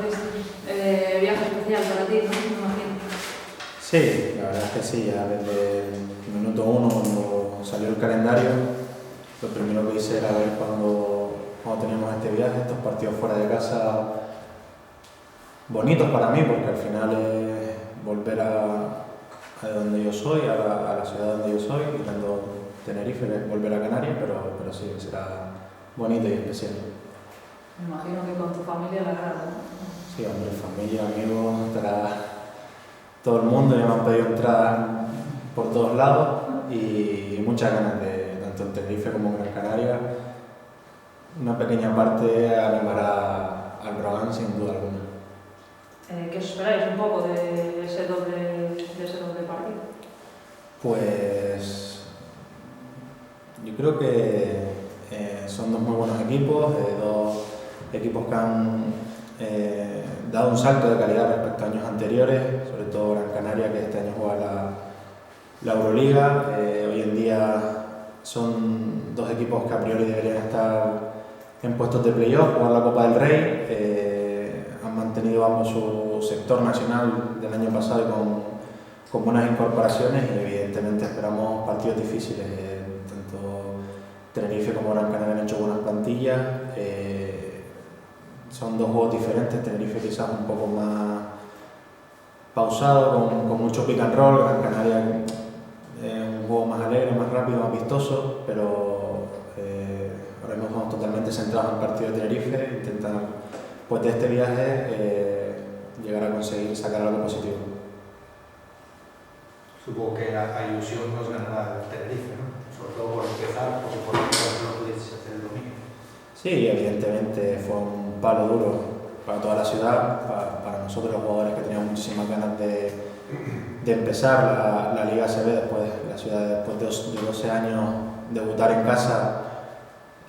viaje especial para ti, ¿no? Me imagino. Sí, la verdad es que sí, ya desde el minuto uno cuando salió el calendario, lo primero que hice era ver cuando teníamos este viaje, estos partidos fuera de casa, bonitos para mí, porque al final es volver a donde yo soy, a la ciudad donde yo soy, quitando Tenerife, que es volver a Canarias, pero sí, será bonito y especial. Me imagino que con tu familia la grada, ¿no? Sí, hombre, familia, amigos, estará todo el mundo, ya me han pedido entrar por todos lados y muchas ganas de, tanto en Tenerife como en Gran Canaria, una pequeña parte animará al Brogan sin duda alguna. ¿Qué os esperáis un poco de ese doble partido? Pues yo creo que son dos muy buenos equipos, dos equipos que han dado un salto de calidad respecto a años anteriores, sobre todo Gran Canaria, que este año juega la Euroliga. Hoy en día son dos equipos que a priori deberían estar en puestos de playoff, jugar la Copa del Rey. Han mantenido ambos su sector nacional del año pasado y con buenas incorporaciones y evidentemente esperamos partidos difíciles. Tanto Tenerife como Gran Canaria han hecho buenas plantillas. Son dos juegos diferentes, Tenerife quizás un poco más pausado, con mucho pick and roll. Gran Canaria un juego más alegre, más rápido, más vistoso, pero ahora mismo estamos totalmente centrados en el partido de Tenerife, intentar pues de este viaje llegar a conseguir sacar algo positivo. Supongo que la ilusión nos ganará el Tenerife, ¿no? Sobre todo por empezar, porque por ejemplo no pudiste hacer el domingo. Sí, evidentemente fue un palo duro para toda la ciudad, para nosotros los jugadores que teníamos muchísimas ganas de empezar la Liga ACB después, la ciudad después de 12 años, debutar en casa.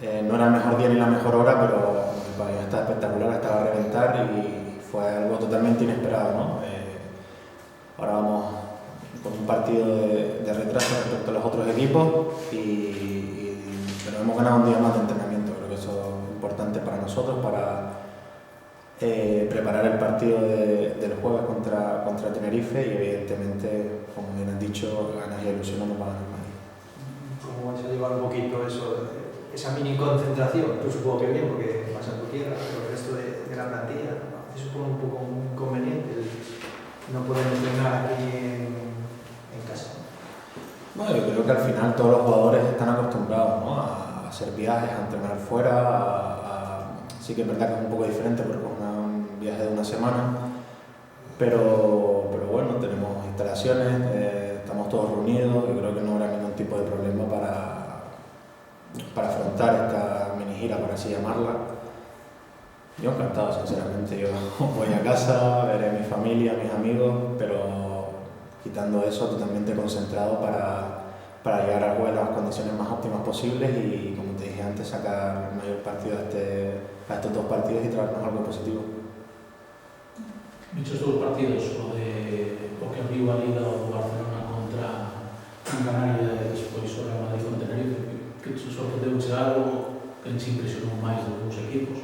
No era el mejor día ni la mejor hora, pero el pabellón estaba espectacular, estaba a reventar y fue algo totalmente inesperado, ¿no? Ahora vamos con un partido de retraso respecto a los otros equipos, pero hemos ganado un día más de entrenamiento. Creo que eso es importante para nosotros, para preparar el partido del jueves contra Tenerife y evidentemente, como bien has dicho, ganas y ilusión no nos van a ganar nadie. ¿Cómo vais a llevar un poquito eso, esa mini concentración? Tú supongo que bien, porque vas a tu tierra, pero el resto de la plantilla, ¿no? ¿Te supone un poco un inconveniente el no poder entrenar aquí en casa? Bueno, yo creo que al final todos los jugadores están acostumbrados, ¿no? a hacer viajes, a entrenar fuera. Sí que es verdad que es un poco diferente porque es un viaje de una semana, pero bueno, tenemos instalaciones, estamos todos reunidos. Yo creo que no habrá ningún tipo de problema para afrontar esta mini gira, por así llamarla. Yo encantado, sinceramente. Yo voy a casa, veré a mi familia, a mis amigos, pero quitando eso, totalmente concentrado para llegar al juego en las condiciones más óptimas posibles y, como te dije antes, sacar el mayor partido a estos dos partidos y traernos algo positivo. Dichos dos partidos, o que abriu a Liga o Barcelona contra Gran Canaria e despois o Real Madrid con Tenerife, que te sorprendeu algo que nos impresionou máis dos dous equipos?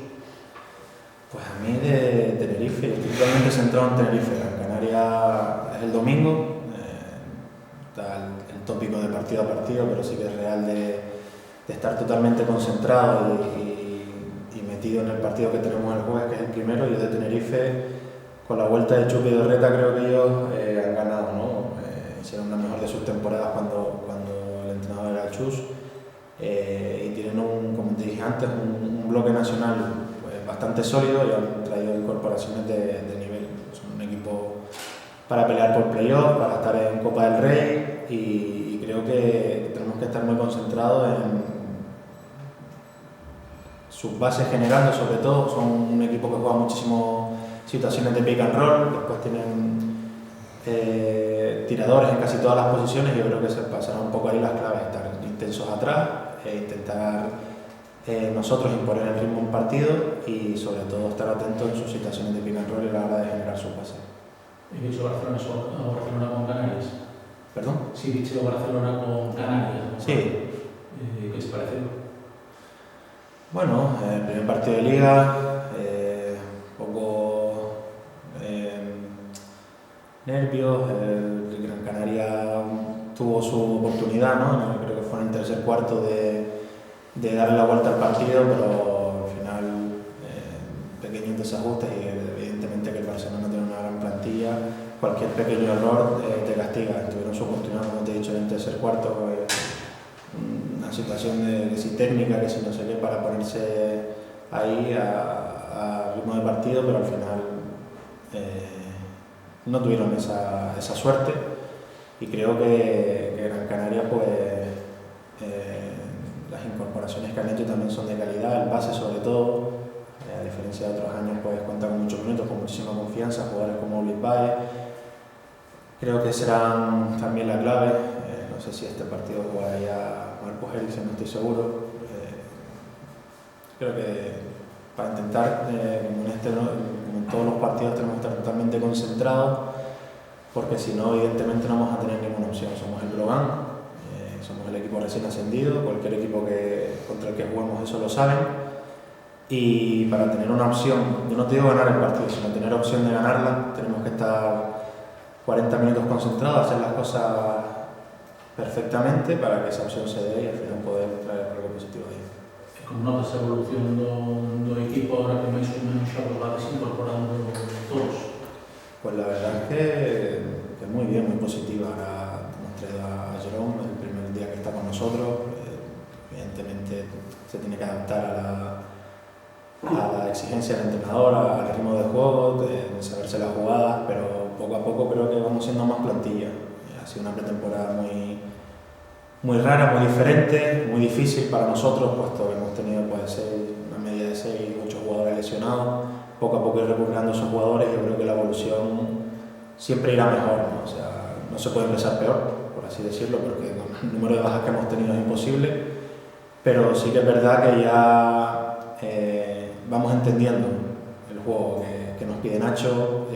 Pues a mí de Tenerife, yo estoy totalmente centrado en Tenerife. Gran Canaria es el domingo, está el tópico de partido a partido, pero sí que es real de estar totalmente concentrado y metido en el partido que tenemos el jueves, que es el primero. Yo de Tenerife, con la vuelta de Chupi y de Orreta, creo que ellos han ganado, ¿no? Hicieron la mejor de sus temporadas cuando el entrenador era Chus, y tienen, como te dije antes, un bloque nacional pues, bastante sólido y han traído incorporaciones de nivel. Son un equipo para pelear por playoff, para estar en Copa del Rey y creo que tenemos que estar muy concentrados en sus bases generando, sobre todo. Son un equipo que juega muchísimo situaciones de pick and roll, después tienen tiradores en casi todas las posiciones y yo creo que se pasará un poco ahí las claves, estar intensos atrás, intentar nosotros imponer el ritmo en partido y sobre todo estar atentos en sus situaciones de pick and roll y a la hora de generar sus bases. ¿Y dicho Barcelona con Canarias? ¿Perdón? Sí, dicho Barcelona con Canarias. Sí. ¿Qué te pareció? Bueno, el primer partido de Liga, un poco nervios, el Gran Canaria tuvo su oportunidad, ¿no? Creo que fue en el tercer cuarto de darle la vuelta al partido, pero al final pequeños desajustes y evidentemente que el Barcelona tiene una gran plantilla, cualquier pequeño error te castiga. Tuvieron su oportunidad, como te he dicho, en el tercer cuarto, una situación de que si técnica, que si no sé qué, para ponerse ahí a ritmo de partido, pero al final no tuvieron esa suerte, y creo que Gran Canaria, pues las incorporaciones que han hecho también son de calidad, el base sobre todo, a diferencia de otros años, pues cuenta con muchos minutos, con muchísima confianza, jugadores como Luis Baez, creo que serán también la clave. No sé si este partido jugaría Marcos Helsen, no estoy seguro. Creo que para intentar, como en todos los partidos, tenemos que estar totalmente concentrados, porque si no, evidentemente no vamos a tener ninguna opción. Somos el Brogan, somos el equipo recién ascendido, cualquier equipo contra el que juguemos eso lo saben, y para tener una opción, yo no te digo ganar el partido, sino tener opción de ganarla, tenemos que estar 40 minutos concentrados, hacer las cosas perfectamente para que esa opción se dé y al final poder traer algo positivo ahí. Como notas a evolución do equipo ahora que máis ou menos xa vos vades incorporando todos? Pues la verdad es que muy bien, muy positiva. Ahora hemos traído a Jerome el primer día que está con nosotros. Evidentemente se tiene que adaptar a la exigencia del entrenador, al ritmo de juego, de saberse las jugadas, pero poco a poco creo que vamos siendo más plantilla. Ha sido una pretemporada muy rara, muy diferente, muy difícil para nosotros, puesto que hemos tenido una media de 6 o 8 jugadores lesionados. Poco a poco ir recuperando esos jugadores, yo creo que la evolución siempre irá mejor, ¿no? O sea, no se puede empezar peor, por así decirlo, porque con el número de bajas que hemos tenido es imposible, pero sí que es verdad que ya vamos entendiendo el juego que nos pide Nacho,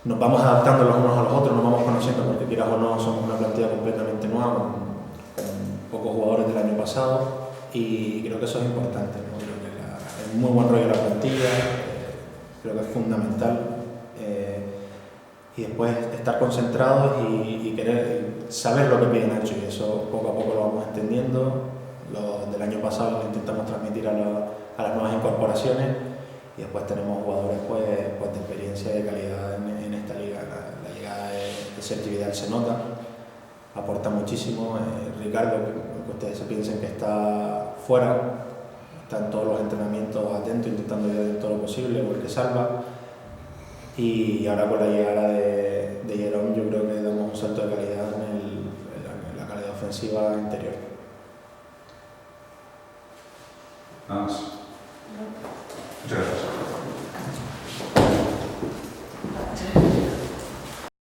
nos vamos adaptando los unos a los otros, nos vamos conociendo, porque quieras o no somos una plantilla completamente nueva, con pocos jugadores del año pasado, y creo que eso es importante, ¿no? Creo que es muy buen rollo la plantilla, creo que es fundamental, y después estar concentrados y querer saber lo que pide Nacho, y eso poco a poco lo vamos entendiendo. Lo del año pasado lo intentamos transmitir a las nuevas incorporaciones, y después tenemos jugadores pues de experiencia y de calidad en esta liga. La llegada de Sergi Vidal se nota, aporta muchísimo. Ricardo, que ustedes se piensen que está fuera, está en todos los entrenamientos atento, intentando ayudar todo lo posible, o el que salva. Y ahora con la llegada de Jerome, yo creo que damos un salto de calidad en la calidad ofensiva interior. Nada más. Muchas gracias.